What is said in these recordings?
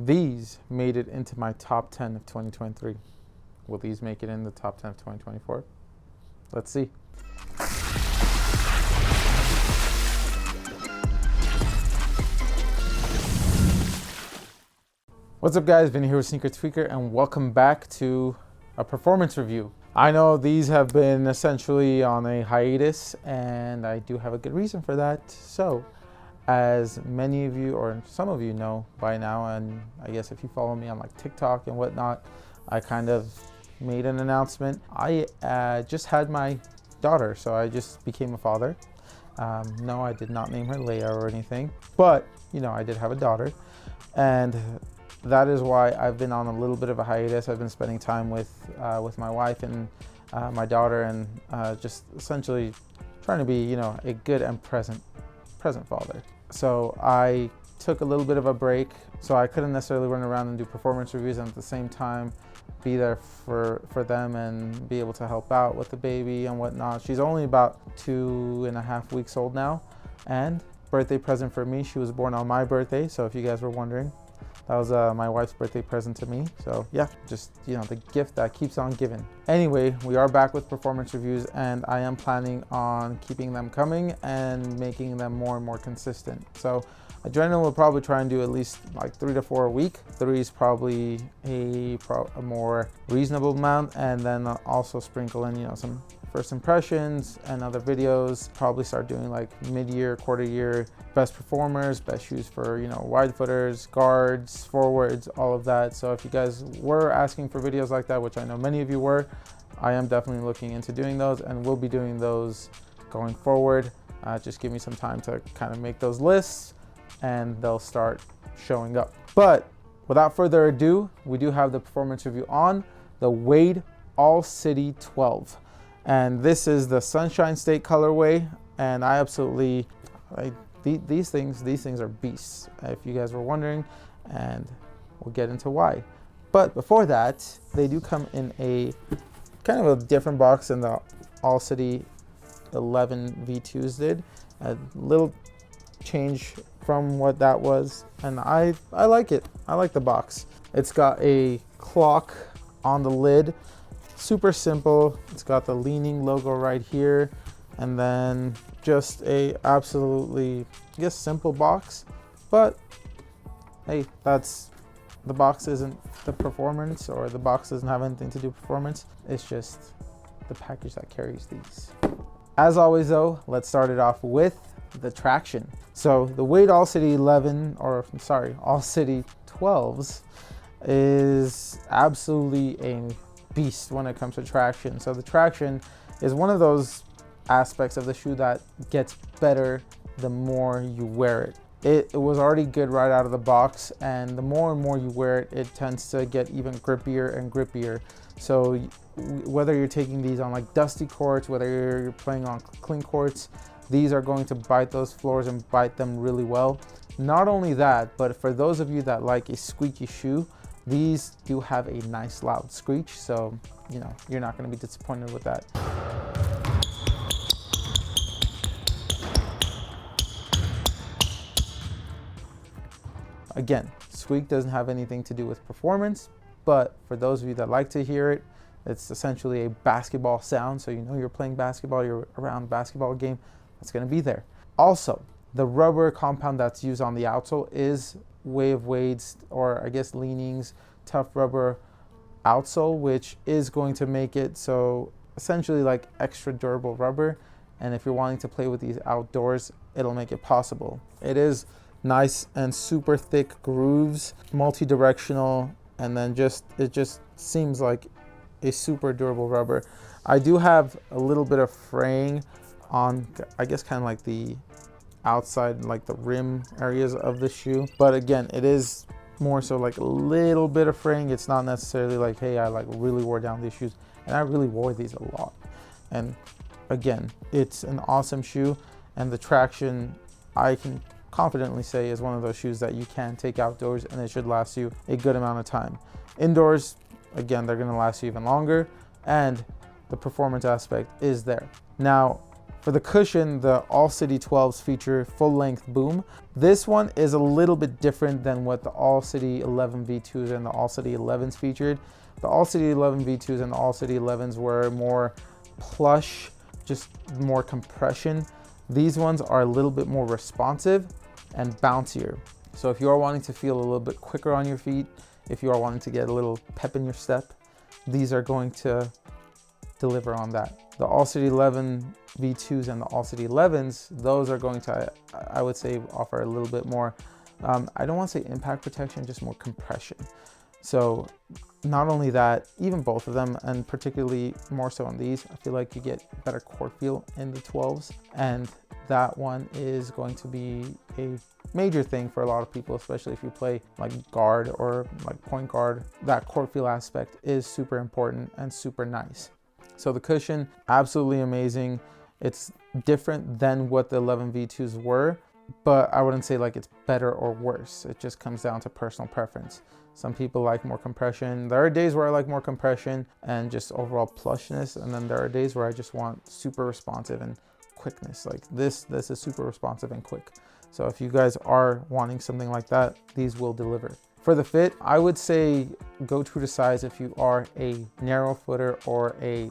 These made it into my top 10 of 2023. Will these make it in the top 10 of 2024? Let's see. What's up guys, Vinny here with Sneaker Tweaker and welcome back to a performance review. I know these have been essentially on a hiatus and I do have a good reason for that. So as many of you or some of you know by now, and I guess if you follow me on like TikTok and whatnot, I kind of made an announcement. I just had my daughter, so I just became a father. No, I did not name her Leia or anything, but you know, I did have a daughter, and that is why I've been on a little bit of a hiatus. I've been spending time with my wife and my daughter, and just essentially trying to be, you know, a good and present father. So I took a little bit of a break, so I couldn't necessarily run around and do performance reviews and at the same time be there for them and be able to help out with the baby and whatnot. She's only about 2.5 weeks old now, and birthday present for me, she was born on my birthday, so if you guys were wondering, that was my wife's birthday present to me. So yeah, just, you know, the gift that keeps on giving. Anyway, we are back with performance reviews and I am planning on keeping them coming and making them more and more consistent. So I generally will probably try and do at least like 3 to 4 a week. 3 is probably a more reasonable amount, and then I'll also sprinkle in, you know, some first impressions and other videos. Probably start doing like mid-year, quarter-year best performers, best shoes for, you know, wide footers, guards, forwards, all of that. So if you guys were asking for videos like that, which I know many of you were, I am definitely looking into doing those and we'll be doing those going forward. Just give me some time to kind of make those lists and they'll start showing up. But without further ado, we do have the performance review on the Wade All City 12. And this is the Sunshine State colorway, and I absolutely like these things are beasts, if you guys were wondering, and we'll get into why. But before that, they do come in a kind of a different box than the All City 11 V2s did. A little change from what that was, and I like it. I like the box. It's got a clock on the lid. Super simple. It's got the Li-Ning logo right here, and then just a absolutely, I guess, simple box. But hey, that's, the box isn't the performance, or the box doesn't have anything to do with performance. It's just the package that carries these. As always though, let's start it off with the traction. So the Wade All City 11, or I'm sorry, All City 12s is absolutely a beast when it comes to traction. So the traction is one of those aspects of the shoe that gets better the more you wear it. It was already good right out of the box, and the more and more you wear it, it tends to get even grippier and grippier. So whether you're taking these on like dusty courts, whether you're playing on clean courts, these are going to bite those floors and bite them really well. Not only that, but for those of you that like a squeaky shoe, these do have a nice loud screech, so you know you're not going to be disappointed with that. Again, squeak doesn't have anything to do with performance, but for those of you that like to hear it, it's essentially a basketball sound, so you know you're playing basketball, you're around basketball game, that's going to be there. Also, the rubber compound that's used on the outsole is Wade's, or I guess Li-Ning's tough rubber outsole, which is going to make it so essentially like extra durable rubber, and if you're wanting to play with these outdoors, it'll make it possible. It is nice and super thick grooves, multi-directional, and then it just seems like a super durable rubber. I do have a little bit of fraying on, I guess, kind of like the outside, like the rim areas of the shoe, but again, it is more so like a little bit of fraying. It's not necessarily like, hey, I like really wore down these shoes, and I really wore these a lot. And again, it's an awesome shoe, and the traction, I can confidently say, is one of those shoes that you can take outdoors and it should last you a good amount of time. Indoors, again, they're going to last you even longer, and the performance aspect is there. Now, For the cushion, the All City 12s feature full-length boom. This one is a little bit different than what the All City 11 V2s and the All City 11s featured. The All City 11 V2s and the All City 11s were more plush, just more compression. These ones are a little bit more responsive and bouncier. So if you are wanting to feel a little bit quicker on your feet, if you are wanting to get a little pep in your step, these are going to deliver on that. The All City 11 V2s and the All City 11s, those are going to, I would say, offer a little bit more, I don't want to say impact protection, just more compression. So not only that, even both of them, and particularly more so on these, I feel like you get better court feel in the 12s, and that one is going to be a major thing for a lot of people, especially if you play like guard or like point guard. That court feel aspect is super important and super nice. So the cushion, absolutely amazing. It's different than what the 11 V2s were, but I wouldn't say like it's better or worse. It just comes down to personal preference. Some people like more compression. There are days where I like more compression and just overall plushness, and then there are days where I just want super responsive and quickness. Like this is super responsive and quick. So if you guys are wanting something like that, these will deliver. For the fit, I would say go true to size if you are a narrow footer or I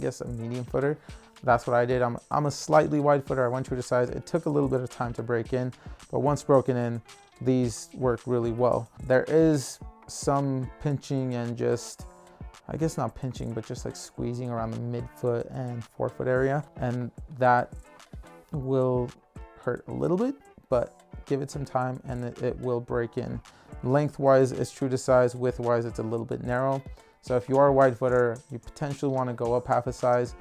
guess a medium footer. That's what I did. I'm a slightly wide footer. I went true to size. It took a little bit of time to break in, but once broken in, these work really well. There is some pinching and just, I guess not pinching, but just like squeezing around the midfoot and forefoot area. And that will hurt a little bit, but give it some time and it will break in. Lengthwise, it's true to size. Widthwise, it's a little bit narrow. So if you are a wide footer, you potentially want to go up half a size.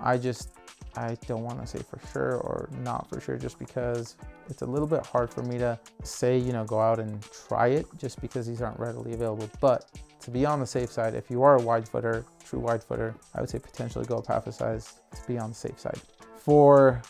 I don't want to say for sure or not for sure, just because it's a little bit hard for me to say, you know, go out and try it just because these aren't readily available. But to be on the safe side, if you are a wide footer, true wide footer, I would say potentially go up half a size to be on the safe side. For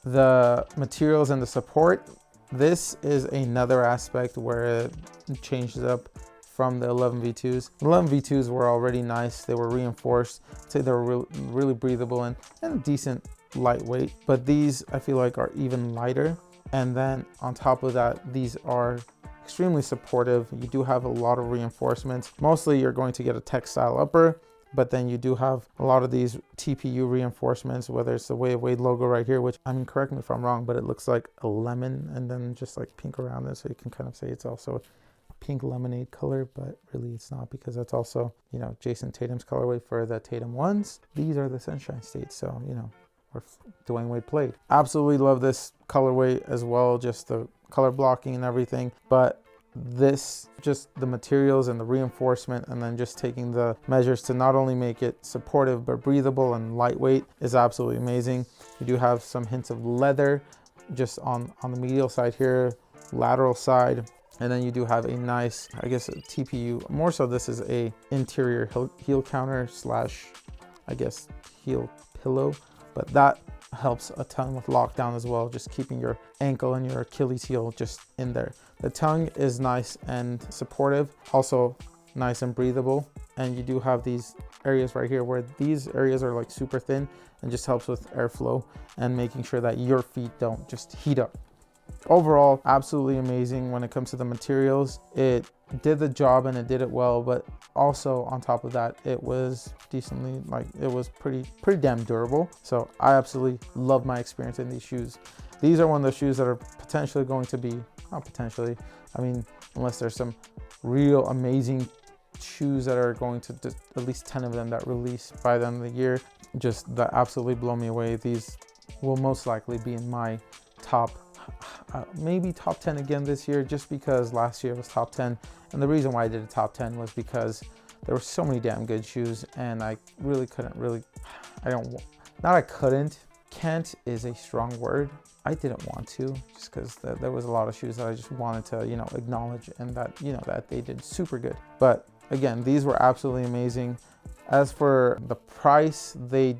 the materials and the support, this is another aspect where it changes up from the 11 V2s. The 11 V2s were already nice. They were reinforced. I'd say they were really breathable and decent lightweight, but these I feel like are even lighter. And then on top of that, these are extremely supportive. You do have a lot of reinforcements. Mostly you're going to get a textile upper, but then you do have a lot of these TPU reinforcements, whether it's the Way of Wade logo right here, which, I mean, correct me if I'm wrong, but it looks like a lemon and then just like pink around it. So you can kind of say it's also pink lemonade color, but really it's not, because that's also, you know, Jason Tatum's colorway for the Tatum ones. These are the Sunshine States, so, you know, where Dwayne Wade played. Absolutely love this colorway as well, just the color blocking and everything. But this, just the materials and the reinforcement, and then just taking the measures to not only make it supportive but breathable and lightweight, is absolutely amazing. You do have some hints of leather just on the medial side here, lateral side. And then you do have a nice, I guess, a TPU. More so, this is a interior heel counter slash, I guess, heel pillow. But that helps a ton with lockdown as well, just keeping your ankle and your Achilles heel just in there. The tongue is nice and supportive, also nice and breathable. And you do have these areas right here where these areas are like super thin and just helps with airflow and making sure that your feet don't just heat up. Overall, absolutely amazing when it comes to the materials. It did the job and it did it well, but also on top of that, it was decently, like, it was pretty damn durable. So I absolutely love my experience in these shoes. These are one of those shoes that are potentially going to be, not potentially, I mean, unless there's some real amazing shoes that are going to, at least 10 of them that release by the end of the year, just that absolutely blow me away. These will most likely be in my top, maybe top 10 again this year, just because last year was top 10. And the reason why I did a top 10 was because there were so many damn good shoes, and I really couldn't really, can't is a strong word. I didn't want to, just because there was a lot of shoes that I just wanted to, you know, acknowledge, and that, you know, that they did super good. But again, these were absolutely amazing. As for the price, they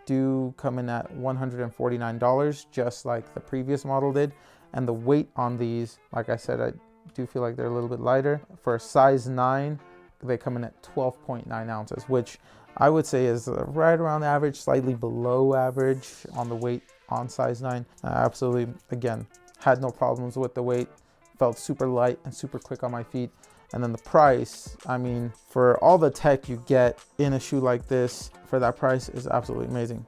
do come in at $149, just like the previous model did. And the weight on these, like I said, I do feel like they're a little bit lighter. For a size 9, they come in at 12.9 ounces, which I would say is right around average, slightly below average on the weight on size 9. I absolutely, again, had no problems with the weight. Felt super light and super quick on my feet. And then the price, I mean, for all the tech you get in a shoe like this, for that price is absolutely amazing.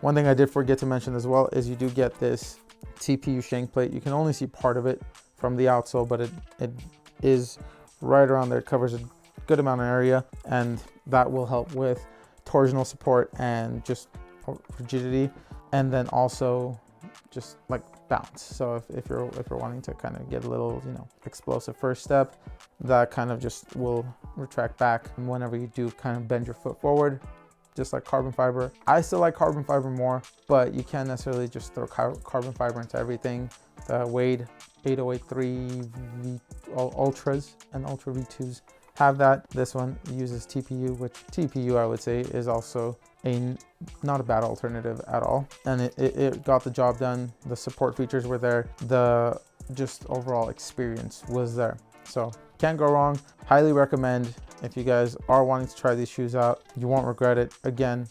One thing I did forget to mention as well is you do get this TPU shank plate. You can only see part of it from the outsole, but it is right around there. It covers a good amount of area, and that will help with torsional support and just rigidity, and then also just like bounce. So if you're wanting to kind of get a little, you know, explosive first step, that kind of just will retract back. And whenever you do kind of bend your foot forward, just like carbon fiber. I still like carbon fiber more, but you can't necessarily just throw carbon fiber into everything. The Wade 8083 Ultras and Ultra V2s have that. This one uses TPU, which TPU I would say is also not a bad alternative at all. And it got the job done. The support features were there. The just overall experience was there. So can't go wrong. Highly recommend if you guys are wanting to try these shoes out. You won't regret it. Again,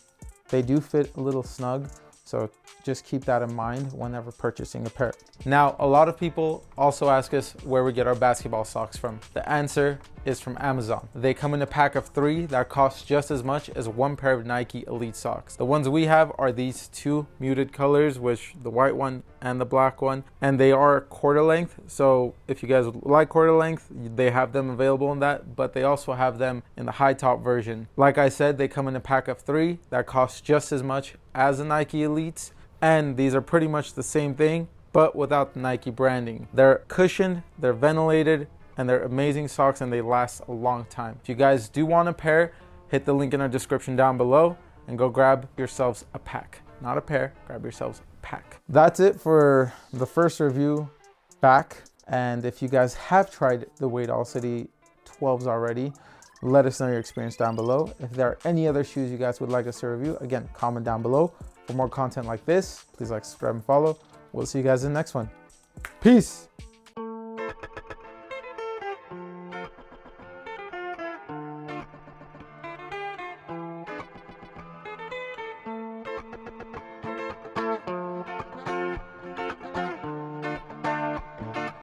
they do fit a little snug, so just keep that in mind whenever purchasing a pair. Now, a lot of people also ask us where we get our basketball socks from. The answer is from Amazon. They come in a pack of 3 that costs just as much as one pair of Nike Elite socks. The ones we have are these 2 muted colors, which the white one and the black one, and they are quarter length. So if you guys like quarter length, they have them available in that, but they also have them in the high top version. Like I said, they come in a pack of 3 that costs just as much as the Nike Elites, and these are pretty much the same thing, but without the Nike branding. They're cushioned, they're ventilated, and they're amazing socks, and they last a long time. If you guys do want a pair, hit the link in our description down below and go grab yourselves a pack. Not a pair, grab yourselves a pack. That's it for the first review back. And if you guys have tried the Wade All City 12s already, let us know your experience down below. If there are any other shoes you guys would like us to review, again, comment down below. For more content like this, please like, subscribe, and follow. We'll see you guys in the next one. Peace.